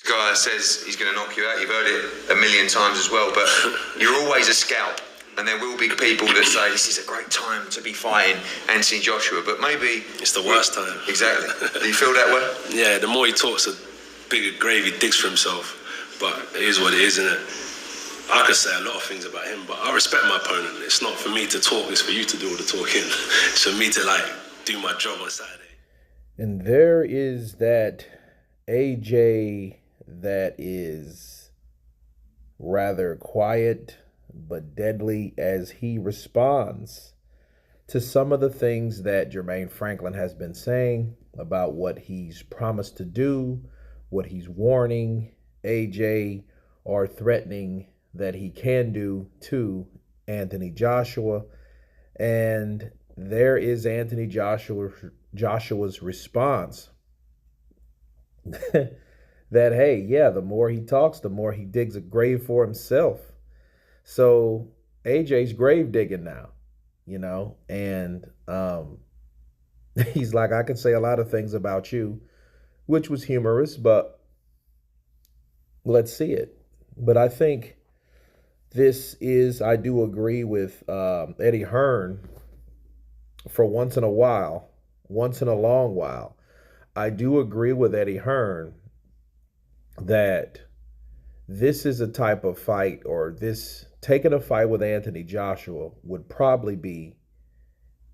Guy says he's going to knock you out. You've heard it a million times as well, but you're always a scalp. And there will be people that say this is a great time to be fighting Anthony Joshua, but maybe it's the worst time. Exactly. Do you feel that way? Yeah, the more he talks, the bigger grave he digs for himself. But it is what it is, isn't it? I could say a lot of things about him, but I respect my opponent. It's not for me to talk, it's for you to do all the talking. It's for me to do my job on Saturday. And there is that AJ that is rather quiet but deadly as he responds to some of the things that Jermaine Franklin has been saying about what he's promised to do, what he's warning AJ or threatening that he can do to Anthony Joshua. And there is Anthony Joshua's response that, hey, yeah, the more he talks, the more he digs a grave for himself. So AJ's grave digging now, and he's like, I can say a lot of things about you, which was humorous, but let's see it. But I think I do agree with Eddie Hearn for once in a long while. I do agree with Eddie Hearn that this is a type of fight, or this taking a fight with Anthony Joshua would probably be,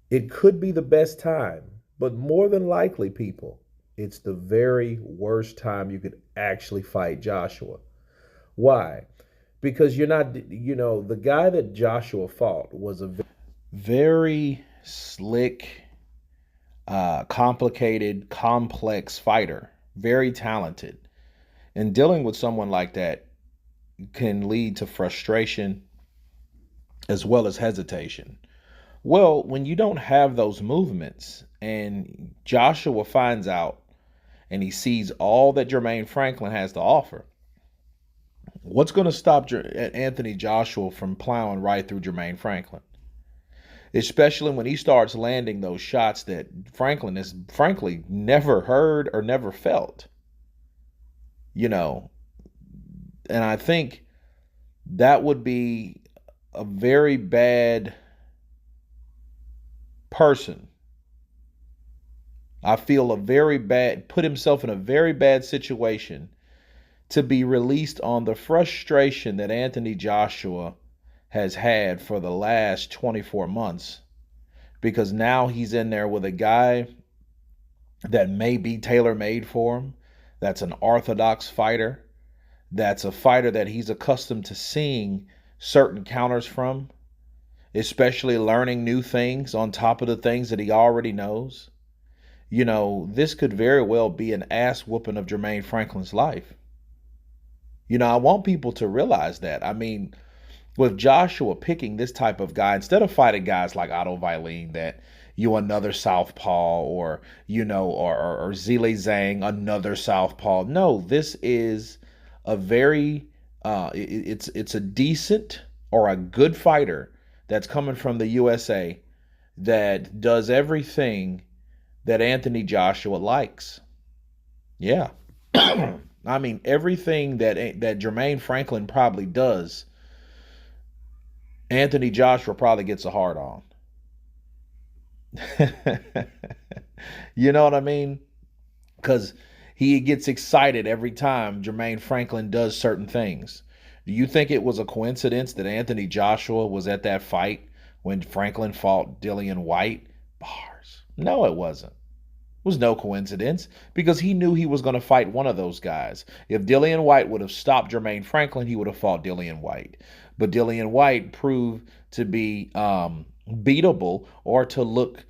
it could be the best time, but more than likely, people, it's the very worst time you could actually fight Joshua. Why? Because you're not, the guy that Joshua fought was a very slick, complicated, complex fighter, very talented. And dealing with someone like that can lead to frustration as well as hesitation. Well, when you don't have those movements and Joshua finds out and he sees all that Jermaine Franklin has to offer, what's going to stop Anthony Joshua from plowing right through Jermaine Franklin? Especially when he starts landing those shots that Franklin has frankly never heard or never felt. And I think that would be a very bad person. I feel put himself in a very bad situation to be released on the frustration that Anthony Joshua has had for the last 24 months. Because now he's in there with a guy that may be tailor-made for him. That's an orthodox fighter. That's a fighter that he's accustomed to seeing certain counters from, especially learning new things on top of the things that he already knows. This could very well be an ass whooping of Jermaine Franklin's life. I want people to realize that. I mean, with Joshua picking this type of guy, instead of fighting guys like Otto Vailene, that another southpaw, or or Zhilei Zhang, another southpaw. No, this is a very it's a decent or a good fighter that's coming from the USA that does everything that Anthony Joshua likes. Yeah. I mean, everything that Jermaine Franklin probably does, Anthony Joshua probably gets a hard on. You know what I mean? Because he gets excited every time Jermaine Franklin does certain things. Do you think it was a coincidence that Anthony Joshua was at that fight when Franklin fought Dillian White? Bars. No, it wasn't. It was no coincidence, because he knew he was going to fight one of those guys. If Dillian White would have stopped Jermaine Franklin, he would have fought Dillian White. But Dillian White proved to be beatable, or to look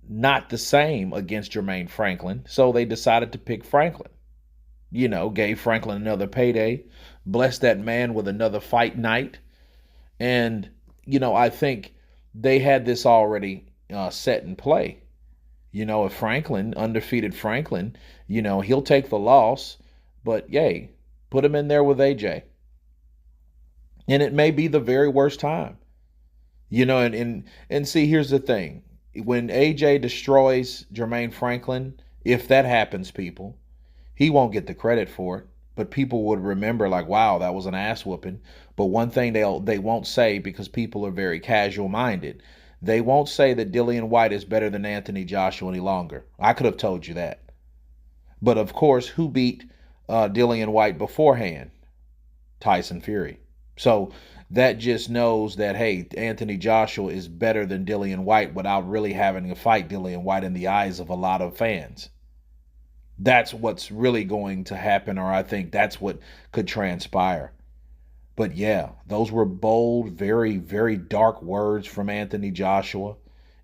not the same against Jermaine Franklin. So they decided to pick Franklin. Gave Franklin another payday, blessed that man with another fight night. And, I think they had this already set in play. If Franklin, undefeated Franklin, he'll take the loss, but yay, put him in there with AJ. And it may be the very worst time. And see, here's the thing. When AJ destroys Jermaine Franklin, if that happens, people, he won't get the credit for it. but people would remember like, wow, that was an ass whooping. But one thing they won't say, because people are very casual minded, they won't say that Dillian White is better than Anthony Joshua any longer. I could have told you that. But of course, who beat Dillian White beforehand? Tyson Fury. So that just knows that, hey, Anthony Joshua is better than Dillian White without really having to fight Dillian White in the eyes of a lot of fans. That's what's really going to happen, or I think that's what could transpire. But yeah, those were bold, very, very dark words from Anthony Joshua.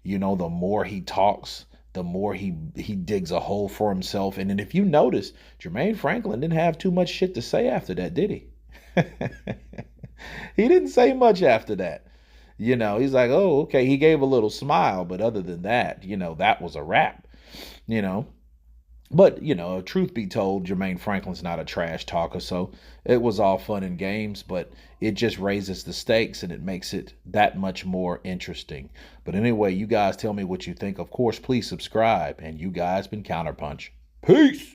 You know, the more he talks, the more he digs a hole for himself. And then if you notice, Jermaine Franklin didn't have too much shit to say after that, did he? He didn't say much after that. You know, he's like, oh, okay. He gave a little smile, but other than that, you know, that was a wrap, you know. But, you know, truth be told, Jermaine Franklin's not a trash talker, so it was all fun and games, but it just raises the stakes and it makes it that much more interesting. But anyway, you guys tell me what you think. Of course, please subscribe, and you guys been Counterpunch. Peace!